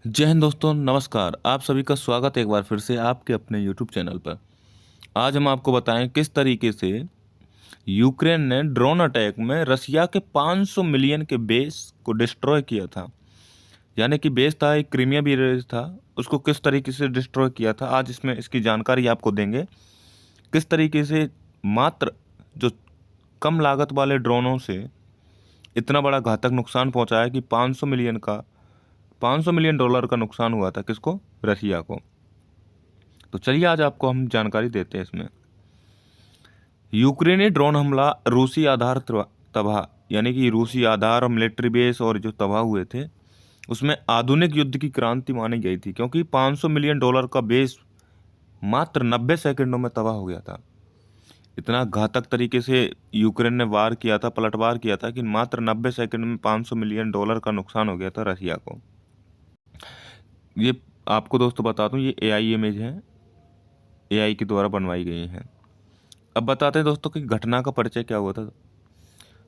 जय हिंद दोस्तों, नमस्कार। आप सभी का स्वागत है एक बार फिर से आपके अपने यूट्यूब चैनल पर। आज हम आपको बताएं किस तरीके से यूक्रेन ने ड्रोन अटैक में रसिया के 500 मिलियन के बेस को डिस्ट्रॉय किया था। यानी कि बेस था, एक क्रीमिया बेस था, उसको किस तरीके से डिस्ट्रॉय किया था। आज इसमें इसकी जानकारी आपको देंगे। किस तरीके से मात्र जो कम लागत वाले ड्रोनों से इतना बड़ा घातक नुकसान पहुंचाया कि 500 मिलियन डॉलर का नुकसान हुआ था। किसको? रसिया को। तो चलिए आज आपको हम जानकारी देते हैं इसमें। यूक्रेनी ड्रोन हमला रूसी आधार तबाह, यानी कि रूसी आधार और मिलिट्री बेस और जो तबाह हुए थे उसमें आधुनिक युद्ध की क्रांति मानी गई थी, क्योंकि 500 मिलियन डॉलर का बेस मात्र 90 सेकंडों में तबाह हो गया था। इतना घातक तरीके से यूक्रेन ने वार किया था, पलटवार किया था कि मात्र 90 सेकंड में 500 मिलियन डॉलर का नुकसान हो गया था रसिया को। ये आपको दोस्तों बता दूं, ये एआई इमेज है, एआई के द्वारा बनवाई गई हैं। अब बताते हैं दोस्तों कि घटना का परिचय क्या हुआ था।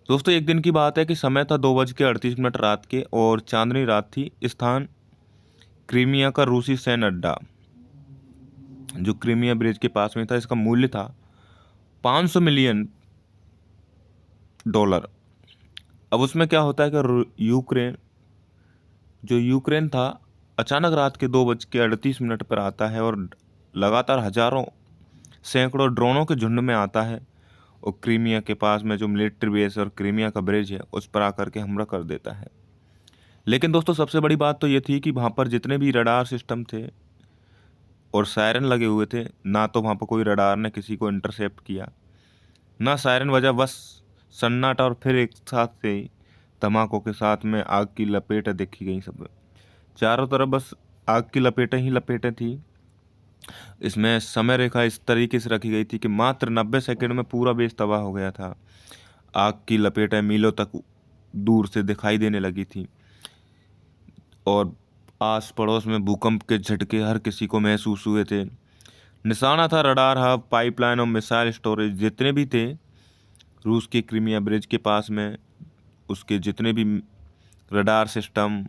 दोस्तों एक दिन की बात है कि समय था 2:38 रात के और चांदनी रात थी। स्थान क्रीमिया का रूसी सैन्य अड्डा जो क्रीमिया ब्रिज के पास में था। इसका मूल्य था 500 मिलियन डॉलर। अब उसमें क्या होता है कि यूक्रेन था, अचानक रात के 2:38 पर आता है और लगातार हजारों सैकड़ों ड्रोनों के झुंड में आता है और क्रीमिया के पास में जो मिलिट्री बेस और क्रीमिया का ब्रिज है उस पर आकर के हमला कर देता है। लेकिन दोस्तों सबसे बड़ी बात तो ये थी कि वहाँ पर जितने भी रडार सिस्टम थे और सायरन लगे हुए थे, ना तो वहाँ पर कोई रडार ने किसी को इंटरसेप्ट किया, ना सायरन बजा, बस सन्नाटा। और फिर एक साथ से धमाकों के साथ में आग की लपेटें देखी गई। सब चारों तरफ बस आग की लपेटें ही लपेटें थी। इसमें समय रेखा इस तरीके से रखी गई थी कि मात्र 90 सेकंड में पूरा बेस तबाह हो गया था। आग की लपेटें मीलों तक दूर से दिखाई देने लगी थी और आस पड़ोस में भूकंप के झटके हर किसी को महसूस हुए थे। निशाना था रडार हब, पाइपलाइन और मिसाइल स्टोरेज जितने भी थे रूस के क्रीमिया ब्रिज के पास में। उसके जितने भी रडार सिस्टम,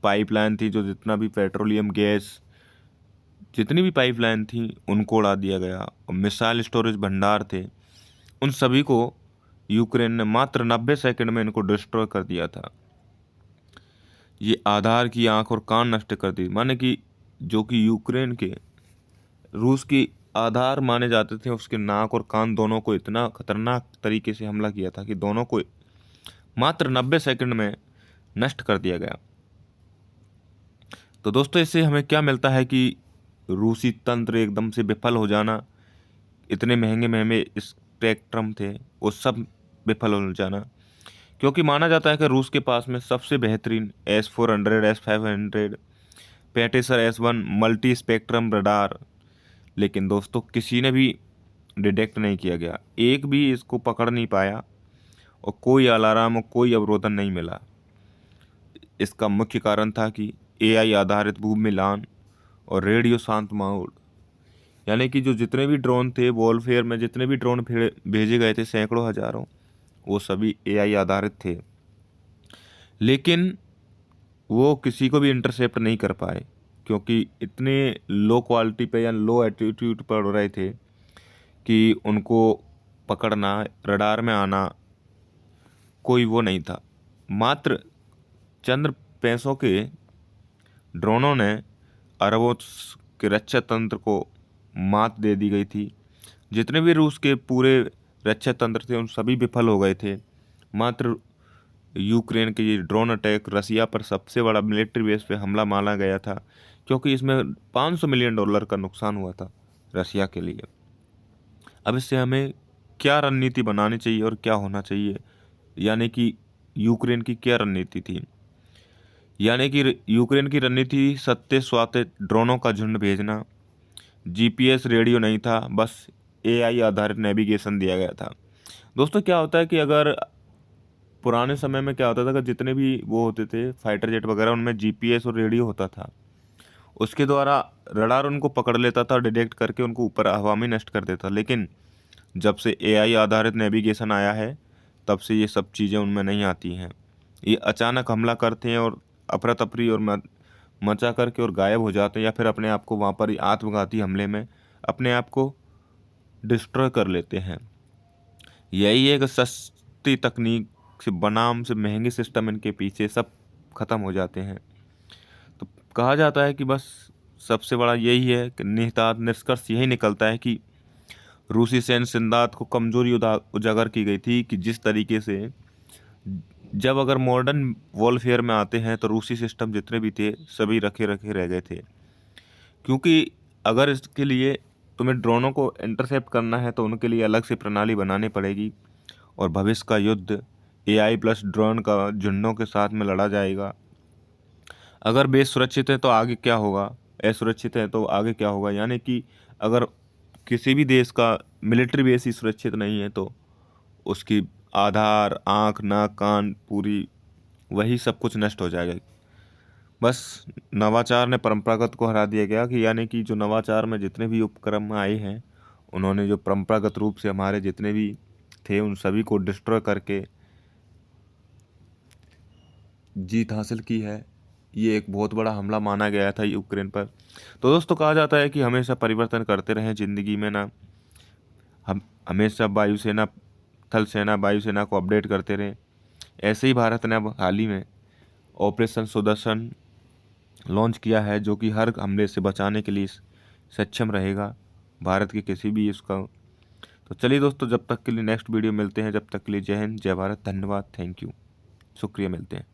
पाइपलाइन थी, जो जितना भी पेट्रोलियम गैस जितनी भी पाइपलाइन थी उनको उड़ा दिया गया और मिसाइल स्टोरेज भंडार थे उन सभी को यूक्रेन ने मात्र 90 सेकंड में इनको डिस्ट्रॉय कर दिया था। ये आधार की आंख और कान नष्ट कर दी, माने कि जो कि यूक्रेन के रूस की आधार माने जाते थे, उसके नाक और कान दोनों को इतना खतरनाक तरीके से हमला किया था कि दोनों को मात्र 90 सेकंड में नष्ट कर दिया गया। तो दोस्तों इससे हमें क्या मिलता है कि रूसी तंत्र एकदम से विफल हो जाना, इतने महंगे महंगे स्पेक्ट्रम थे वो सब विफल हो जाना, क्योंकि माना जाता है कि रूस के पास में सबसे बेहतरीन S-400, S-500, पेटेसर S-1 multi spectrum radar, लेकिन दोस्तों किसी ने भी डिटेक्ट नहीं किया गया, एक भी इसको पकड़ नहीं पाया और कोई अलार्म और कोई अवरोधन नहीं मिला। इसका मुख्य कारण था कि एआई आधारित भू मिलान और रेडियो शांत माहौल, यानी कि जो जितने भी ड्रोन थे वॉरफेयर में, जितने भी ड्रोन भेजे गए थे सैकड़ों हजारों, वो सभी एआई आधारित थे, लेकिन वो किसी को भी इंटरसेप्ट नहीं कर पाए, क्योंकि इतने लो क्वालिटी पे या लो एटीट्यूड पर रहे थे कि उनको पकड़ना, रडार में आना कोई वो नहीं था। मात्र चंद पैसों के ड्रोनों ने अरबों के रक्षा तंत्र को मात दे दी गई थी। जितने भी रूस के पूरे रक्षा तंत्र थे उन सभी विफल हो गए थे। मात्र यूक्रेन के ये ड्रोन अटैक रसिया पर सबसे बड़ा मिलिट्री बेस पे हमला माना गया था, क्योंकि इसमें 500 मिलियन डॉलर का नुकसान हुआ था रसिया के लिए। अब इससे हमें क्या रणनीति बनानी चाहिए और क्या होना चाहिए, यानी कि यूक्रेन की क्या रणनीति थी। यानी कि यूक्रेन की रणनीति सत्य स्वाते ड्रोनों का झुंड भेजना, जीपीएस रेडियो नहीं था, बस एआई आधारित नेविगेशन दिया गया था। दोस्तों क्या होता है कि अगर पुराने समय में क्या होता था कि जितने भी वो होते थे फाइटर जेट वगैरह, उनमें जीपीएस और रेडियो होता था, उसके द्वारा रडार उनको पकड़ लेता था, डिटेक्ट करके उनको ऊपर हवा में नष्ट कर देता। लेकिन जब से एआई आधारित नेविगेशन आया है तब से ये सब चीज़ें उनमें नहीं आती हैं। ये अचानक हमला करते हैं और अफरा तफरी और मचा करके और गायब हो जाते हैं, या फिर अपने आप को वहाँ पर ही आत्मघाती हमले में अपने आप को डिस्ट्रॉय कर लेते हैं। यही एक सस्ती तकनीक से बनाम से महंगे सिस्टम इनके पीछे सब खत्म हो जाते हैं। तो कहा जाता है कि बस सबसे बड़ा यही है कि निहितार्थ निष्कर्ष यही निकलता है कि रूसी सैन्य सिद्धांत को कमजोरी उजागर की गई थी कि जिस तरीके से जब अगर मॉडर्न वॉरफेयर में आते हैं तो रूसी सिस्टम जितने भी थे सभी रखे रखे रह गए थे। क्योंकि अगर इसके लिए तुम्हें ड्रोनों को इंटरसेप्ट करना है तो उनके लिए अलग से प्रणाली बनानी पड़ेगी, और भविष्य का युद्ध एआई प्लस ड्रोन का झुंडों के साथ में लड़ा जाएगा। अगर बेस सुरक्षित है तो आगे क्या होगा, असुरक्षित है तो आगे क्या होगा। यानी कि अगर किसी भी देश का मिलिट्री बेस ही सुरक्षित नहीं है तो उसकी आधार, आँख, नाक, कान, पूरी वही सब कुछ नष्ट हो जाएगा। बस नवाचार ने परंपरागत को हरा दिया गया कि यानी कि जो नवाचार में जितने भी उपक्रम आए हैं उन्होंने जो परंपरागत रूप से हमारे जितने भी थे उन सभी को डिस्ट्रॉय करके जीत हासिल की है। ये एक बहुत बड़ा हमला माना गया था यूक्रेन पर। तो दोस्तों कहा जाता है कि हमेशा परिवर्तन करते रहें ज़िंदगी में ना, हम हमेशा वायुसेना, थल सेना, वायुसेना को अपडेट करते रहें। ऐसे ही भारत ने अब हाल ही में ऑपरेशन सुदर्शन लॉन्च किया है जो कि हर हमले से बचाने के लिए सक्षम रहेगा भारत के किसी भी इसका। तो चलिए दोस्तों, जब तक के लिए नेक्स्ट वीडियो मिलते हैं, जब तक के लिए जय हिंद, जय भारत, धन्यवाद, थैंक यू, शुक्रिया, मिलते हैं।